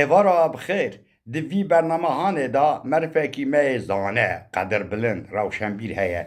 Evara bixêr di vî bernamehanê da merfekî me zane qedirbilind rewşenbîr heye.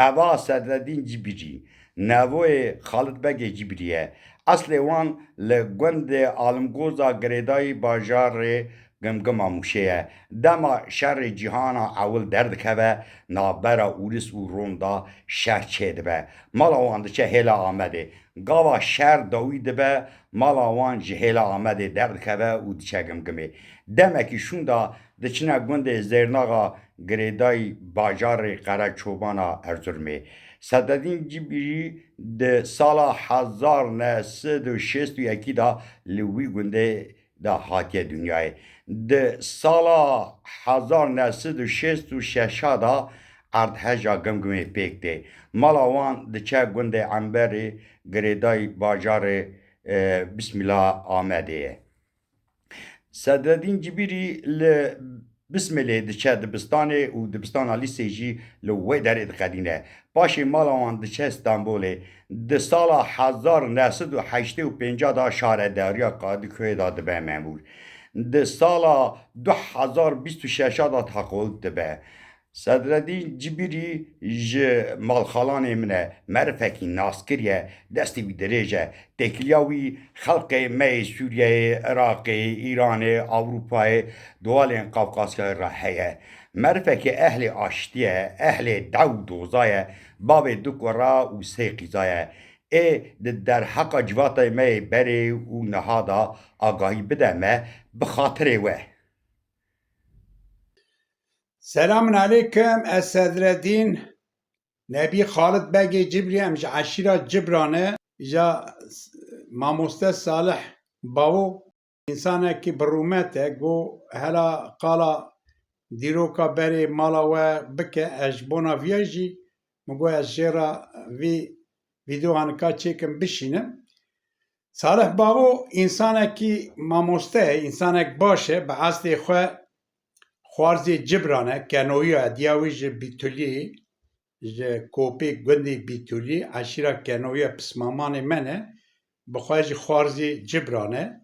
Eva Sedreddîn Cibîrî nevoyê Xalidbegê Cibîrî ye. Eslê wan li gundê Alimgoza girêdayî bajarê Gimgima Mûşê ye. Dema şerê cîhana ewil derdikeve, navbera ûris û Rom da şer çêdibe. Mala wan diçe hêla Amedê. Gava şer dawî dibe, mala wan ji hêla Amedê derdikeve û diçe Gimgimê. Demekî şûn da diçine gundê Zêrnaxa girêdayî bajarê Qereçobana Erzurumê. Sedreddîn Cibîrî di sala 1961 da li wî gundê da hatiye dünyayê. Di sala 1966 da erdhejya Gimgimê pêk tê. Mala wan diçe gundê Emberê girêdayî bajarê Bismillah Amedê ye. Sedreddîn Cibîrî li Bismilê diçe dibistanê û dibistana lîsê jî li wê derê dixedîne. Paşê mala wan diçe Stenbolê. Di sala 1985 da şaredariya Qadîkuyê da dibe memûr. Di sala 2026 da teqolit dibe. Sedreddîn Cibîrî ji malxalanê min e, merfekî naskir ye, destê wî dirêj e. Têkiliya wî xelkê me yê Sûriyeyê, Iraqê, Îranê, Ewropayê, dualên Qafqasyayê re heye. Merfekê ehlê aştî ye, ehlê dew doza ye, bavê du qura û sê qîza ye. Ê di derheqa civatê me yê berê û niha da agahî bide me bi xatirê we. Selamun aleyküm. Ez Sedreddîn Nebî Xalidbegê Cibîrî em ji eşîra Cibranê ja mamoste Salih Bavo însanekî bi rûmet e got hela qala dîroka berê mala we bike ez ji bona vê jî min got ez jêra vî vîdeohanika çêkim bişînim. Salih Bavo însanekî mamoste ye, însanek baş e, bi eslê xwe xwarzê Cibran e, kenoya diya wî ji Bîtulî, ji kopê gundê Bîtulî, eşîra kenoya Pismamanê me ne, bi xwe jî xwarzê Cibran e.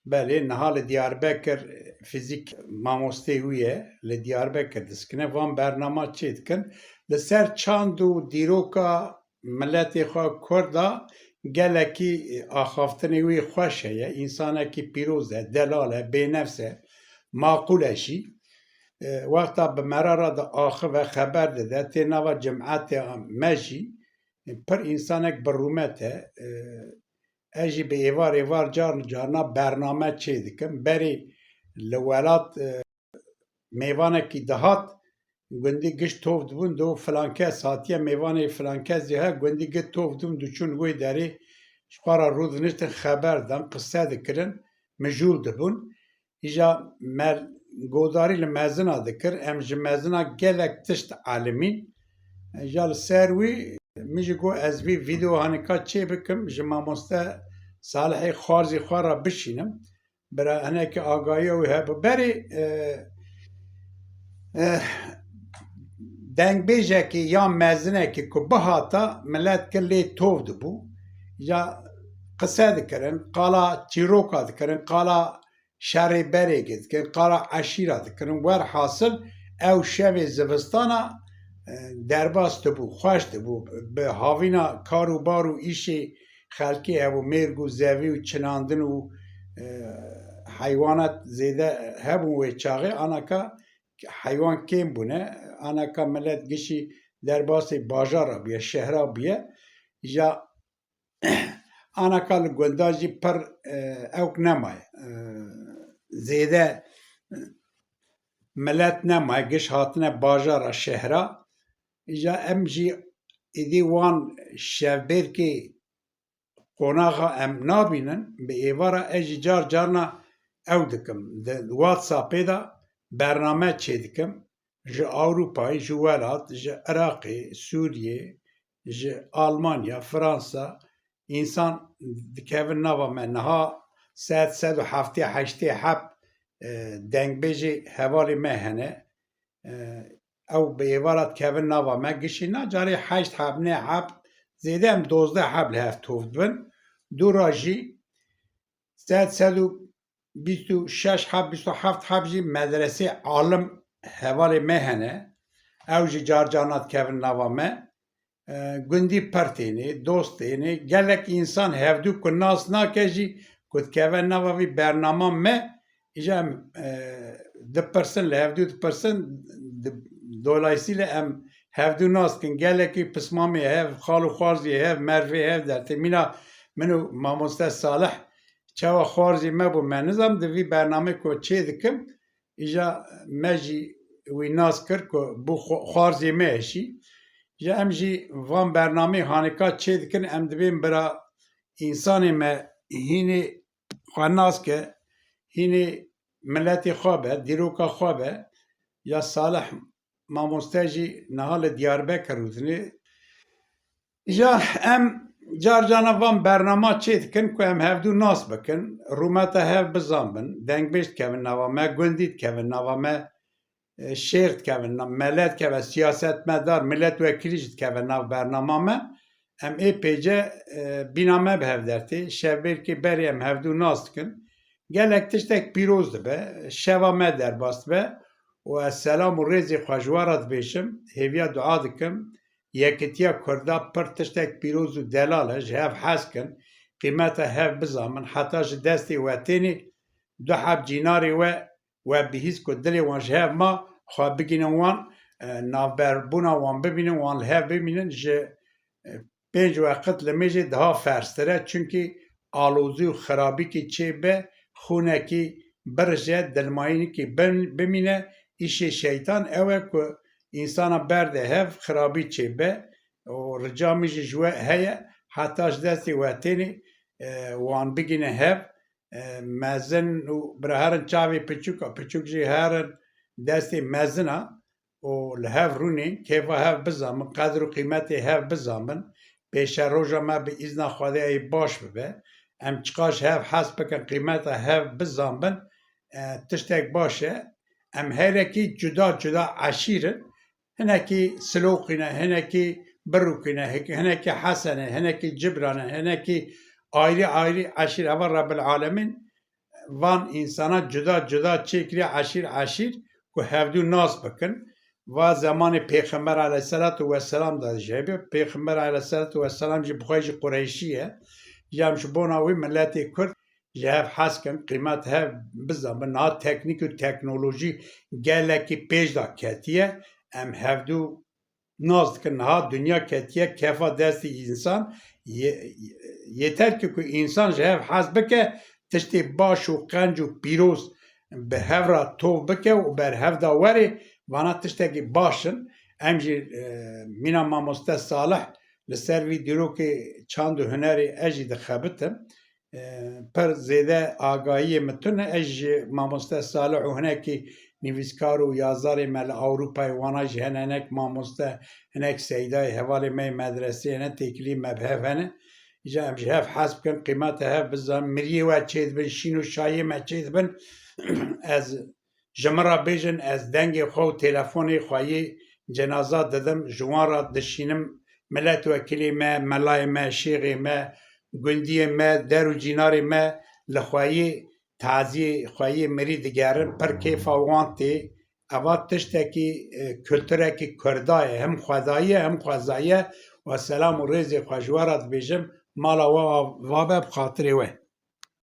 Belê niha li Diyarbekir fîzik mamostê wî ye, li Diyarbekir diskine, van bernama çê dikin. Li ser çand û dîroka milletê xwe Kurd a gelekî axaftinê wî xweş heye, însanekî pîroz e, delal e, bênefs e, maqûl e jî. Wexta bi merara da axive xeber dide, tê nava cem'etê me jî pir însanek bi rûmet e. Ez jî bi êvar êvar caran carna bername çê dikim. Berê li welat mêvanekî dihat, gundî giş tov dibûn, do filankes hatiye mêvanê filankesî he, gundî giş tov dibûn diçûn wê derê ji xwara rûdiniştin xeber dan, qise dikirin, mijûl dibûn. Îja godarî li mezina dikir, em ji mezina gelek tişt elimîn. Ja li ser wî min jî got ez vî vîdeohanika çê bikim, ji mamoste Salihê xwarzê xwe re bişînim. Bira hinekî agahiya wî hebe. Berê dengbêjekî yan mezinekî ku bihata millet kir lê tov dibû, ya qise dikirin, qala çîroka dikirin, qala şerê berê dikirin, qala eşîra dikirin. Werhasıl ew şevê zivistana derbas dibû, xweş dibû. Bi havîna kar û bar û îşê xelkê hebû, mêrg û zevî û çinandin û heywanat zêde hebûn wê çaxê, anaka heywan kêm bûne, anaka millet gişî derbasê bajara bûye, şehra bûye. Ja anaka li gundan jî pir ewk nemaye. Zêde millet nemaye, giş hatine bajara, şehra. Ja em jî êdî wan şevbêrkê qonaxa em nabînin, bi êvara ez jî car carna ew dikim. Di WhatsAppê da bername çê dikim, ji Ewropayê, ji welat, ji Iraqê, Sûriyê, ji Almanya, Fransa, însan dikevin nava me. Niha sed û heftê heştê heb dengbêjê hevalê me hene. Ew bi êvara dikevin nava me, gişîna carê heşt heb, nê heb, zêde em 12 heb li hev tov dibin. Dûra jî sed û 26 حب 27 حب جی مدرسه عالم حوالی مهنه او جی جارجانات کهون نوا me گندی پرتینی دوستینی گلک انسان هفدو که ناس ناکه جی کد کهون نوا وی برنامه me ایجا ده پرسن لهفدو ده پرسن dolayısıyla em hevdû naskin gelekî pismamê hev xal û xwarzî hev mervê hev dertê mîna min û mamoste Salih çawa xwarzî me bû me nizam di vî bernamê ku çê dikim îja me jî wî nas kir ku bû xwarzê me hişî îja em jî van bernamê hanîka çê dikin em dibên bira însanê me hînê xwe nas ke hînê milletê xwe be dîroka xwe be ya Salih mamoste jî niha li Diyarbekir rûdinê îja em carcana van bernama çê dikin ku em hevdû nas bikin rûmeta hev bizanbin dengbêj dikevin nava me gundî dikevin nava me şêr dikevin melet dikeve siyasetmedar milletvekilî jî dikevin nav bernama me em êpêce bîna me bi hev dertê şevbêrkê berê em hevdû nas dikin gelek tiştek pîroz dibe şeva me derbas dibe و السلام و رزی خوشواره دبیشم هیویا دعا دکم یکتیا کردا پر تشتک پیروز و دلاله جهاف حس کن قیمت هف بزامن حتی جه دستی و تینی دو حب جیناری و بهیز که دلی وان جهاف ما خواه بگینن وان نافبربونا وان ببینن وان لحف ببینن جه پنج وقت لمیجه ده فرستره چونکه آلوزی و خرابی که چه به خونه که برجه دلمایینی که بمینه işe şeytan ewe ku insana berde hev xirabî çêbe û ricamî jî ji we heye heta ji destê we tênê wan bigîne hev mezin û bi herin çavê piçûk piçûk jî herin destê mezina û li hev rûnê kêfa hev bizamin qedr û qîmetê hev bizamin pêşe roja me bi îzna Xwedayê baş bibe em çiqa ji hev hes bikin qîmeta hev bizanbin tiştek baş e em herekî cuda cuda eşîrin hinekî silokîne hinekî birûkîne hinekî hesene hinekî cibrane hinekî ayrı ayrı eşîr eva Rabbil Alemin van insana cuda cuda çêkiriye eşîr eşîr ku hevdû nas bikin va zamanê Pêxember Aleyhisselatu Vesselam da jêbe Pêxember Aleyhisselatu Vesselam jî bixwe jî Qureyşî ye jam ji bona wî milletê Kurd ji hev hes kin qîmet hev bizanbin niha teknîk û teknolojî gelekî pêş da ketiye em hevdû nas dikin niha dünya ketiye kefa destê însan yeter ki ku însan ji hev hez bike tiştê baş û qenc û pîroz bi hev re tov bike û berhev da werê vana tiştekî baş in em jî mîna mamoste Salih li ser vî dîrokê çand û hunerê ez jî dixebitim پر زیده آگاهی متونه اج ماموسته صالح و هنکی نویسکار و یازاری مل اروپای وانا جهنک ماموسته هنک سیدای حوالی می مدرسه هنه تکلی مبهف هنه ایجا امجه هف حسب کن قیمت هف بزن مریه و چید بن شین و شایی ما چید بن از جمرا بیجن از دنگ خو تلفونی خواهی جنازات دادم جوان را دشینم ملت وکلی ما ملای ما شیغی ما گندی ما در و جیناری ما لخوایی تازی خوایی مری دیگرن پر کیف وانتی اوات تشتکی کلتورکی کردای هم خدایه هم خوازایه و سلام و رزق خوشوارت بیجم مالا و باب خاطری وی